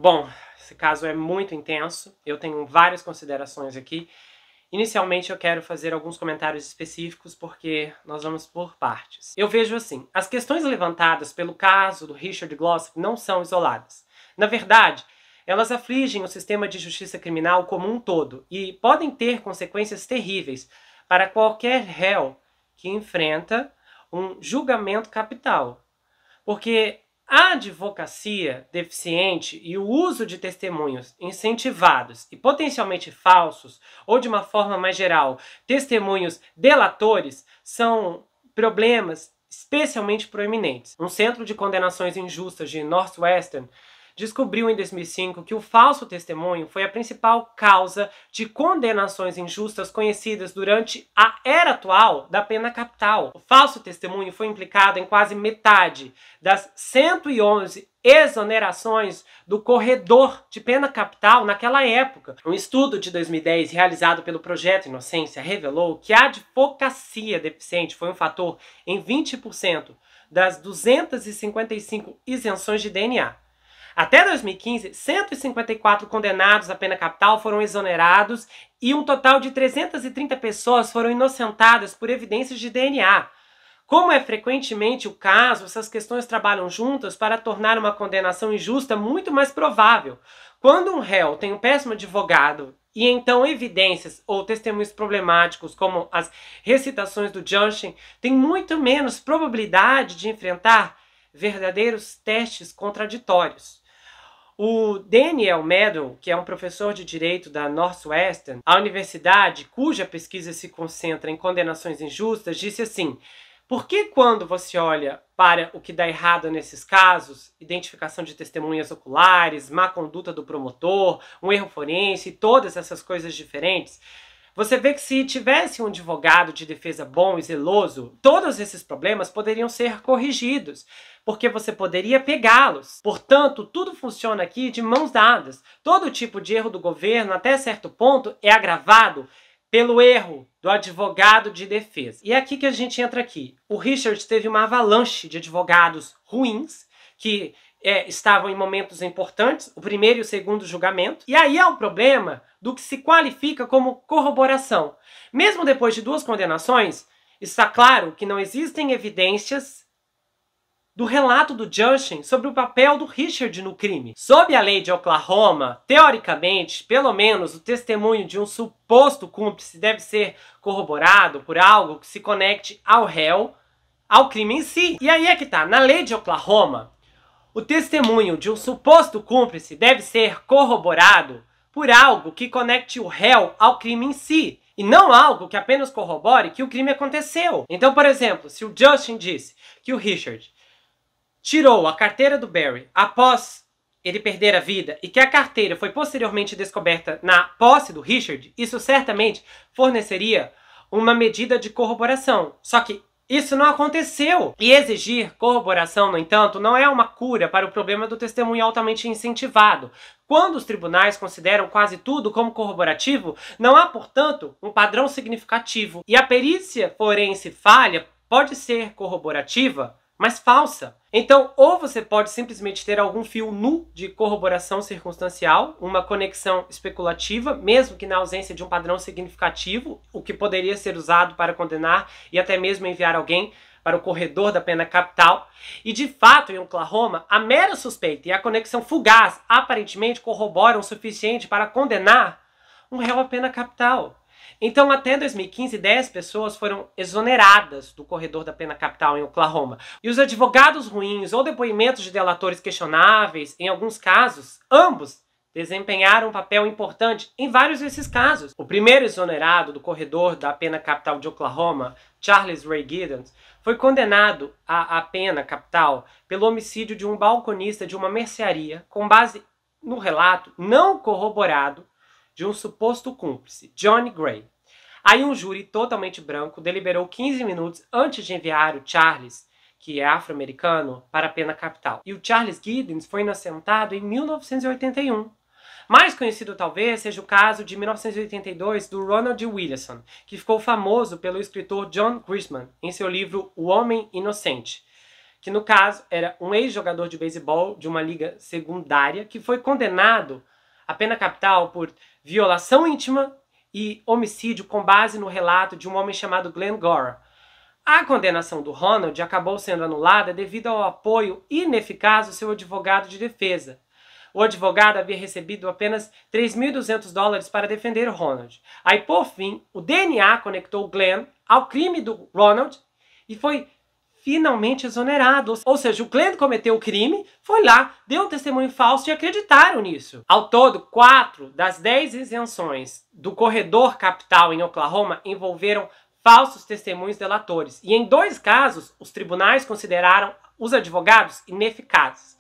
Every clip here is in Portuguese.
Bom, esse caso é muito intenso, eu tenho várias considerações aqui. Inicialmente eu quero fazer alguns comentários específicos porque nós vamos por partes. Eu vejo assim, as questões levantadas pelo caso do Richard Glossip não são isoladas. Na verdade, elas afligem o sistema de justiça criminal como um todo e podem ter consequências terríveis para qualquer réu que enfrenta um julgamento capital. Porque a advocacia deficiente e o uso de testemunhos incentivados e potencialmente falsos, ou de uma forma mais geral, testemunhos delatores, são problemas especialmente proeminentes. Um centro de condenações injustas de Northwestern descobriu em 2005 que o falso testemunho foi a principal causa de condenações injustas conhecidas durante a era atual da pena capital. O falso testemunho foi implicado em quase metade das 111 exonerações do corredor de pena capital naquela época. Um estudo de 2010 realizado pelo Projeto Inocência revelou que a advocacia deficiente foi um fator em 20% das 255 isenções de DNA. Até 2015, 154 condenados à pena capital foram exonerados e um total de 330 pessoas foram inocentadas por evidências de DNA. Como é frequentemente o caso, essas questões trabalham juntas para tornar uma condenação injusta muito mais provável. Quando um réu tem um péssimo advogado e então evidências ou testemunhos problemáticos, como as recitações do Justin, tem muito menos probabilidade de enfrentar verdadeiros testes contraditórios. O Daniel Meadow, que é um professor de direito da Northwestern, a universidade cuja pesquisa se concentra em condenações injustas, disse assim: por que quando você olha para o que dá errado nesses casos, identificação de testemunhas oculares, má conduta do promotor, um erro forense e todas essas coisas diferentes, você vê que se tivesse um advogado de defesa bom e zeloso, todos esses problemas poderiam ser corrigidos, porque você poderia pegá-los. Portanto, tudo funciona aqui de mãos dadas. Todo tipo de erro do governo, até certo ponto, é agravado pelo erro do advogado de defesa. E é aqui que a gente entra aqui. O Richard teve uma avalanche de advogados ruins, que estavam em momentos importantes, o primeiro e o segundo julgamento. E aí é o problema do que se qualifica como corroboração. Mesmo depois de 2 condenações, está claro que não existem evidências do relato do Justin sobre o papel do Richard no crime. Sob a lei de Oklahoma, teoricamente, pelo menos o testemunho de um suposto cúmplice deve ser corroborado por algo que se conecte ao réu, ao crime em si. E aí é que tá, na lei de Oklahoma, o testemunho de um suposto cúmplice deve ser corroborado por algo que conecte o réu ao crime em si, e não algo que apenas corrobore que o crime aconteceu. Então, por exemplo, se o Justin disse que o Richard tirou a carteira do Barry após ele perder a vida e que a carteira foi posteriormente descoberta na posse do Richard, isso certamente forneceria uma medida de corroboração. Só que isso não aconteceu. E exigir corroboração, no entanto, não é uma cura para o problema do testemunho altamente incentivado. Quando os tribunais consideram quase tudo como corroborativo, não há, portanto, um padrão significativo. E a perícia forense falha pode ser corroborativa, mas falsa. Então, ou você pode simplesmente ter algum fio nu de corroboração circunstancial, uma conexão especulativa, mesmo que na ausência de um padrão significativo, o que poderia ser usado para condenar e até mesmo enviar alguém para o corredor da pena capital. E de fato, em Oklahoma, a mera suspeita e a conexão fugaz aparentemente corroboram o suficiente para condenar um réu à pena capital. Então, até 2015, 10 pessoas foram exoneradas do corredor da pena capital em Oklahoma. E os advogados ruins ou depoimentos de delatores questionáveis, em alguns casos, ambos desempenharam um papel importante em vários desses casos. O primeiro exonerado do corredor da pena capital de Oklahoma, Charles Ray Giddens, foi condenado à pena capital pelo homicídio de um balconista de uma mercearia, com base no relato não corroborado de um suposto cúmplice, Johnny Gray. Aí um júri totalmente branco deliberou 15 minutos antes de enviar o Charles, que é afro-americano, para a pena capital. E o Charles Giddens foi inocentado em 1981. Mais conhecido talvez seja o caso de 1982 do Ronald Williamson, que ficou famoso pelo escritor John Grisham em seu livro O Homem Inocente, que no caso era um ex-jogador de beisebol de uma liga secundária que foi condenado à pena capital por violação íntima e homicídio com base no relato de um homem chamado Glenn Gore. A condenação do Ronald acabou sendo anulada devido ao apoio ineficaz do seu advogado de defesa. O advogado havia recebido apenas $3.200 para defender o Ronald. Aí, por fim, o DNA conectou Glenn ao crime do Ronald e foi finalmente exonerado. Ou seja, o Glenn cometeu o crime, foi lá, deu um testemunho falso e acreditaram nisso. Ao todo, 4 das 10 isenções do corredor capital em Oklahoma envolveram falsos testemunhos delatores. E em 2 casos, os tribunais consideraram os advogados ineficazes.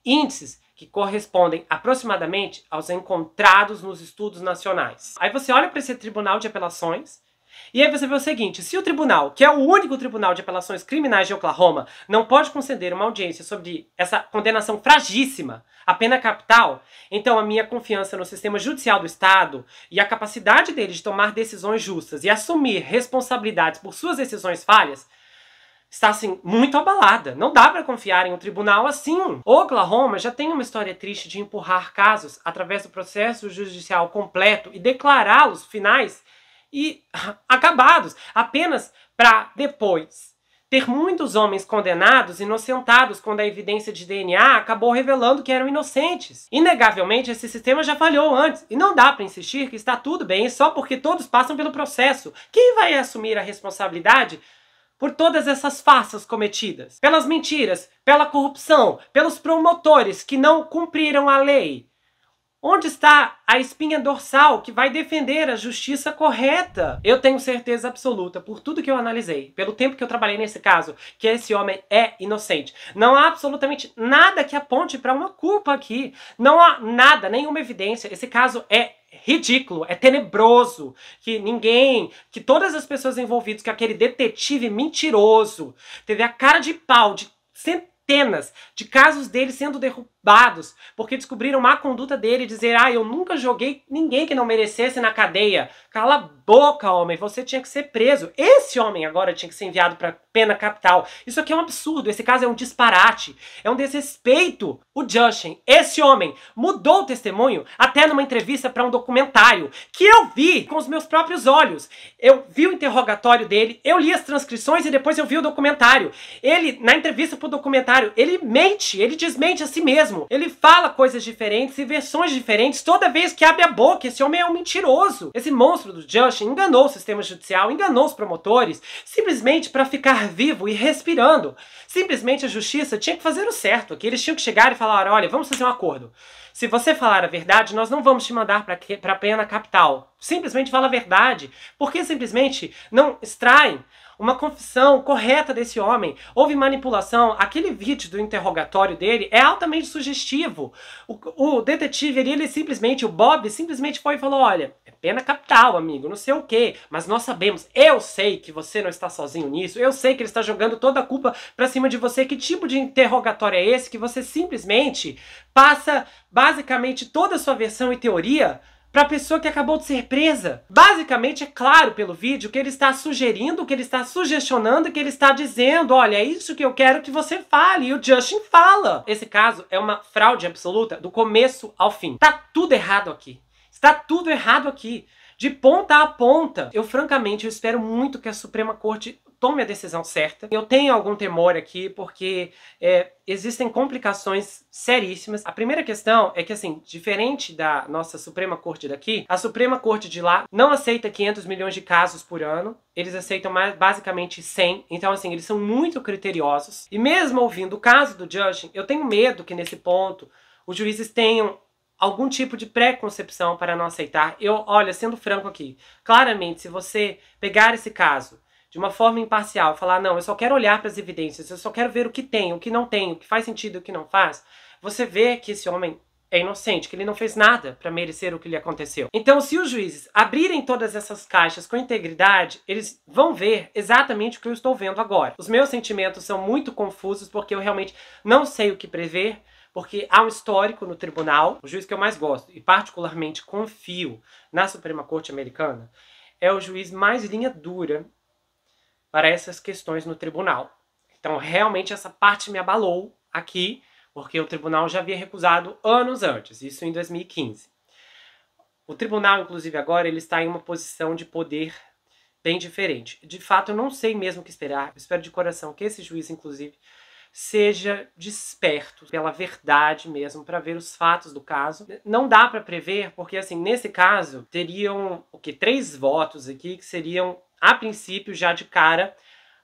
Índices que correspondem aproximadamente aos encontrados nos estudos nacionais. Aí você olha para esse tribunal de apelações e aí você vê o seguinte: se o tribunal, que é o único tribunal de apelações criminais de Oklahoma, não pode conceder uma audiência sobre essa condenação fragíssima, a pena capital, então a minha confiança no sistema judicial do Estado e a capacidade dele de tomar decisões justas e assumir responsabilidades por suas decisões falhas está, assim, muito abalada. Não dá para confiar em um tribunal assim. O Oklahoma já tem uma história triste de empurrar casos através do processo judicial completo e declará-los finais e acabados, apenas para depois ter muitos homens condenados inocentados quando a evidência de DNA acabou revelando que eram inocentes. Inegavelmente, esse sistema já falhou antes, e não dá para insistir que está tudo bem só porque todos passam pelo processo. Quem vai assumir a responsabilidade por todas essas farsas cometidas? Pelas mentiras, pela corrupção, pelos promotores que não cumpriram a lei. Onde está a espinha dorsal que vai defender a justiça correta? Eu tenho certeza absoluta, por tudo que eu analisei, pelo tempo que eu trabalhei nesse caso, que esse homem é inocente. Não há absolutamente nada que aponte para uma culpa aqui. Não há nada, nenhuma evidência. Esse caso é ridículo, é tenebroso, que todas as pessoas envolvidas, que aquele detetive mentiroso teve a cara de pau de centenas de casos dele sendo derrubados porque descobriram má conduta dele e dizer: ah, eu nunca joguei ninguém que não merecesse na cadeia. Cala a boca, homem, você tinha que ser preso. Esse homem agora tinha que ser enviado para pena capital. Isso aqui é um absurdo, esse caso é um disparate, é um desrespeito. O Justin, esse homem, mudou o testemunho até numa entrevista para um documentário que eu vi com os meus próprios olhos. Eu vi o interrogatório dele, eu li as transcrições e depois eu vi o documentário. Ele, na entrevista pro documentário, ele mente, ele desmente a si mesmo. Ele fala coisas diferentes e versões diferentes toda vez que abre a boca. Esse homem é um mentiroso. Esse monstro do Justin enganou o sistema judicial, enganou os promotores, simplesmente para ficar vivo e respirando. Simplesmente a justiça tinha que fazer o certo aqui. Eles tinham que chegar e falar: olha, vamos fazer um acordo. Se você falar a verdade, nós não vamos te mandar para a pena capital. Simplesmente fala a verdade. Por que simplesmente não extraem uma confissão correta desse homem? Houve manipulação. Aquele vídeo do interrogatório dele é altamente sugestivo. O detetive, ele simplesmente, o Bob, simplesmente foi e falou: olha, é pena capital, amigo, não sei o quê, mas nós sabemos, eu sei que você não está sozinho nisso, eu sei que ele está jogando toda a culpa pra cima de você. Que tipo de interrogatório é esse que você simplesmente passa basicamente toda a sua versão e teoria para a pessoa que acabou de ser presa? Basicamente, é claro pelo vídeo que ele está sugerindo, que ele está sugestionando, que ele está dizendo: olha, é isso que eu quero que você fale. E o Justin fala. Esse caso é uma fraude absoluta do começo ao fim. Tá tudo errado aqui. Está tudo errado aqui. De ponta a ponta. Eu, francamente, eu espero muito que a Suprema Corte tome a decisão certa. Eu tenho algum temor aqui porque existem complicações seríssimas. A primeira questão é que, assim, diferente da nossa Suprema Corte daqui, a Suprema Corte de lá não aceita 500 milhões de casos por ano. Eles aceitam basicamente 100. Então, assim, eles são muito criteriosos. E mesmo ouvindo o caso do Justin, eu tenho medo que nesse ponto os juízes tenham algum tipo de pré-concepção para não aceitar. Olha, sendo franco aqui, claramente, se você pegar esse caso de uma forma imparcial, falar: não, eu só quero olhar para as evidências, eu só quero ver o que tem, o que não tem, o que faz sentido e o que não faz, você vê que esse homem é inocente, que ele não fez nada para merecer o que lhe aconteceu. Então, se os juízes abrirem todas essas caixas com integridade, eles vão ver exatamente o que eu estou vendo agora. Os meus sentimentos são muito confusos porque eu realmente não sei o que prever, porque há um histórico no tribunal. O juiz que eu mais gosto e particularmente confio na Suprema Corte Americana é o juiz mais linha dura para essas questões no tribunal. Então, realmente, essa parte me abalou aqui, porque o tribunal já havia recusado anos antes, isso em 2015. O tribunal, inclusive agora, ele está em uma posição de poder bem diferente. De fato, eu não sei mesmo o que esperar. Eu espero de coração que esse juiz, inclusive, seja desperto pela verdade mesmo, para ver os fatos do caso. Não dá para prever, porque assim, nesse caso, teriam 3 votos aqui que seriam, a princípio, já de cara,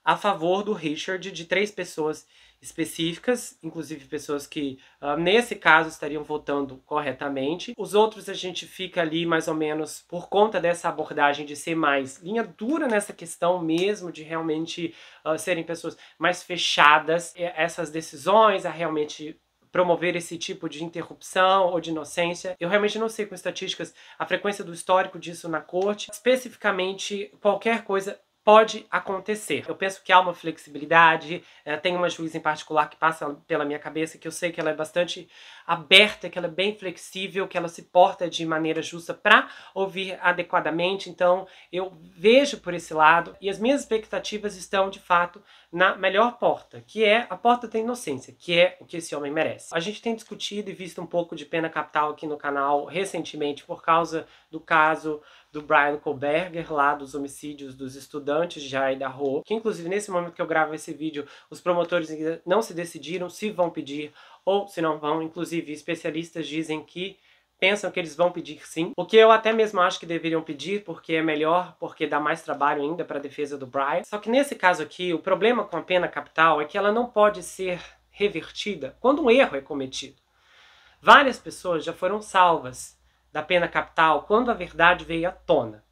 a favor do Richard, de 3 pessoas específicas, inclusive pessoas que, nesse caso, estariam votando corretamente. Os outros a gente fica ali, mais ou menos, por conta dessa abordagem de ser mais linha dura nessa questão mesmo, de realmente serem pessoas mais fechadas, essas decisões, a realmente promover esse tipo de interrupção ou de inocência. Eu realmente não sei com estatísticas a frequência do histórico disso na corte. Especificamente, qualquer coisa pode acontecer. Eu penso que há uma flexibilidade, tem uma juíza em particular que passa pela minha cabeça, que eu sei que ela é bastante aberta, que ela é bem flexível, que ela se porta de maneira justa para ouvir adequadamente. Então eu vejo por esse lado, e as minhas expectativas estão de fato na melhor porta, que é a porta da inocência, que é o que esse homem merece. A gente tem discutido e visto um pouco de pena capital aqui no canal recentemente por causa do caso do Bryan Kohberger, lá dos homicídios dos estudantes de Idaho, que inclusive nesse momento que eu gravo esse vídeo, os promotores ainda não se decidiram se vão pedir ou se não vão. Inclusive especialistas dizem que pensam que eles vão pedir sim, o que eu até mesmo acho que deveriam pedir, porque é melhor, porque dá mais trabalho ainda para a defesa do Bryan. Só que nesse caso aqui, o problema com a pena capital é que ela não pode ser revertida quando um erro é cometido. Várias pessoas já foram salvas da pena capital quando a verdade veio à tona.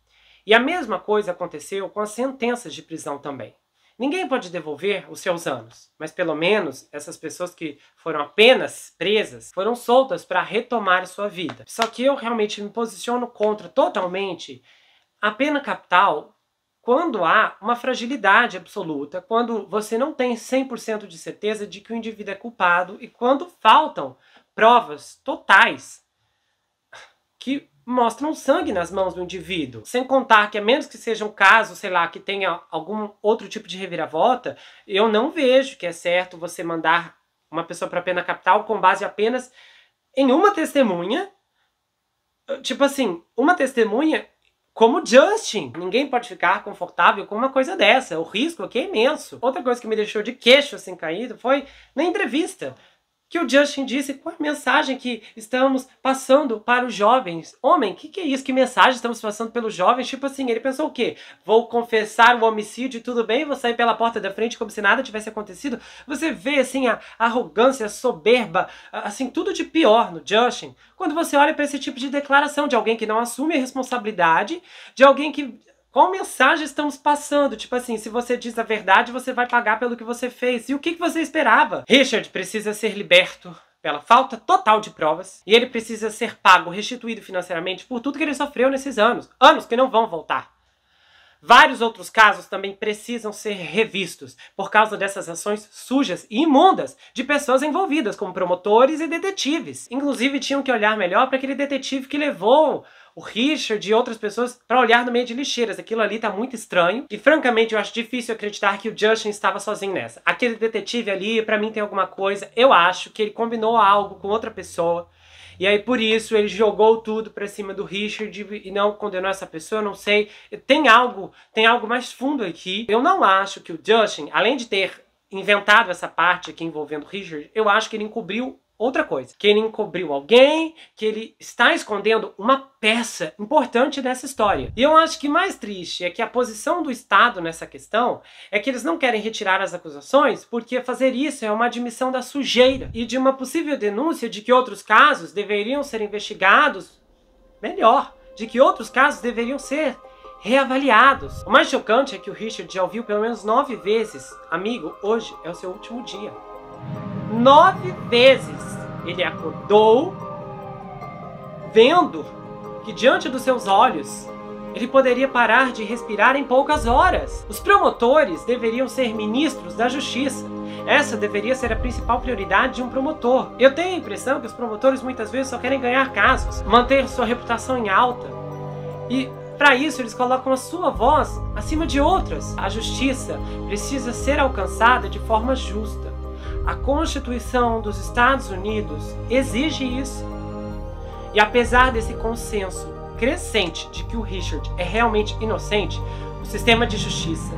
E a mesma coisa aconteceu com as sentenças de prisão também. Ninguém pode devolver os seus anos, mas pelo menos essas pessoas que foram apenas presas foram soltas para retomar sua vida. Só que eu realmente me posiciono contra totalmente a pena capital quando há uma fragilidade absoluta, quando você não tem 100% de certeza de que o indivíduo é culpado e quando faltam provas totais que mostram sangue nas mãos do indivíduo. Sem contar que, a menos que seja um caso, sei lá, que tenha algum outro tipo de reviravolta, eu não vejo que é certo você mandar uma pessoa para pena capital com base apenas em uma testemunha. Tipo assim, uma testemunha como Justin. Ninguém pode ficar confortável com uma coisa dessa. O risco aqui é imenso. Outra coisa que me deixou de queixo assim caído foi na entrevista que o Justin disse qual é a mensagem que estamos passando para os jovens. Homem, que é isso? Que mensagem estamos passando pelos jovens? Tipo assim, ele pensou o quê? Vou confessar o homicídio e tudo bem? Vou sair pela porta da frente como se nada tivesse acontecido? Você vê, assim, a arrogância, a soberba, assim, tudo de pior no Justin. Quando você olha para esse tipo de declaração de alguém que não assume a responsabilidade, de alguém que... Qual mensagem estamos passando? Tipo assim, se você diz a verdade, você vai pagar pelo que você fez. E o que você esperava? Richard precisa ser liberto pela falta total de provas. E ele precisa ser pago, restituído financeiramente por tudo que ele sofreu nesses anos. Anos que não vão voltar. Vários outros casos também precisam ser revistos por causa dessas ações sujas e imundas de pessoas envolvidas, como promotores e detetives. Inclusive, tinham que olhar melhor para aquele detetive que levou o Richard e outras pessoas para olhar no meio de lixeiras. Aquilo ali tá muito estranho. E, francamente, eu acho difícil acreditar que o Justin estava sozinho nessa. Aquele detetive ali, para mim, tem alguma coisa. Eu acho que ele combinou algo com outra pessoa. E aí, por isso, ele jogou tudo pra cima do Richard e não condenou essa pessoa, eu não sei. Tem algo mais fundo aqui. Eu não acho que o Justin, além de ter inventado essa parte aqui envolvendo o Richard, eu acho que ele encobriu outra coisa. Que ele encobriu alguém, que ele está escondendo uma peça importante dessa história. E eu acho que mais triste é que a posição do Estado nessa questão é que eles não querem retirar as acusações porque fazer isso é uma admissão da sujeira e de uma possível denúncia de que outros casos deveriam ser investigados melhor, de que outros casos deveriam ser reavaliados. O mais chocante é que o Richard já ouviu pelo menos 9 vezes: amigo, hoje é o seu último dia. 9 vezes ele acordou vendo que diante dos seus olhos ele poderia parar de respirar em poucas horas. Os promotores deveriam ser ministros da justiça. Essa deveria ser a principal prioridade de um promotor. Eu tenho a impressão que os promotores muitas vezes só querem ganhar casos, manter sua reputação em alta. E Para isso, eles colocam a sua voz acima de outras. A justiça precisa ser alcançada de forma justa. A Constituição dos Estados Unidos exige isso. E apesar desse consenso crescente de que o Richard é realmente inocente, o sistema de justiça,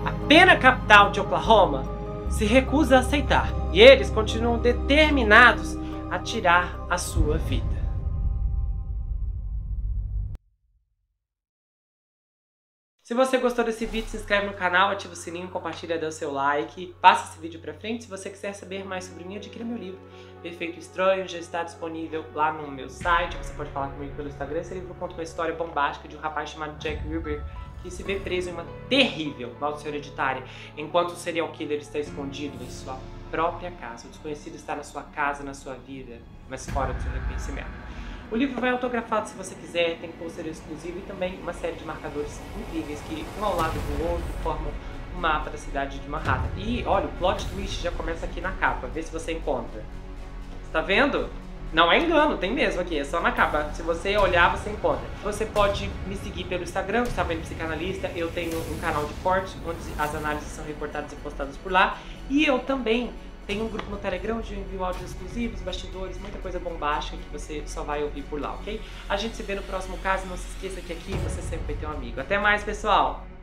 a pena capital de Oklahoma, se recusa a aceitar. E eles continuam determinados a tirar a sua vida. Se você gostou desse vídeo, se inscreve no canal, ativa o sininho, compartilha, dá o seu like, passa esse vídeo pra frente. Se você quiser saber mais sobre mim, adquira meu livro Perfeito Estranho, já está disponível lá no meu site. Você pode falar comigo pelo Instagram. Esse livro conta uma história bombástica de um rapaz chamado Jack Ruby que se vê preso em uma terrível maldição hereditária, enquanto o serial killer está escondido em sua própria casa. O desconhecido está na sua casa, na sua vida, mas fora do seu reconhecimento. O livro vai autografado se você quiser, tem pôster exclusivo e também uma série de marcadores incríveis que, um ao lado do outro, formam um mapa da cidade de Manhattan. E, olha, o plot twist já começa aqui na capa, vê se você encontra. Você tá vendo? Não é engano, tem mesmo aqui, é só na capa. Se você olhar, você encontra. Você pode me seguir pelo Instagram, Gustavo N. Psicanalista. Eu tenho um canal de cortes, onde as análises são reportadas e postadas por lá. E eu também tenho um grupo no Telegram onde eu envio áudios exclusivos, bastidores, muita coisa bombástica que você só vai ouvir por lá, ok? A gente se vê no próximo caso. Não se esqueça que aqui você sempre vai ter um amigo. Até mais, pessoal!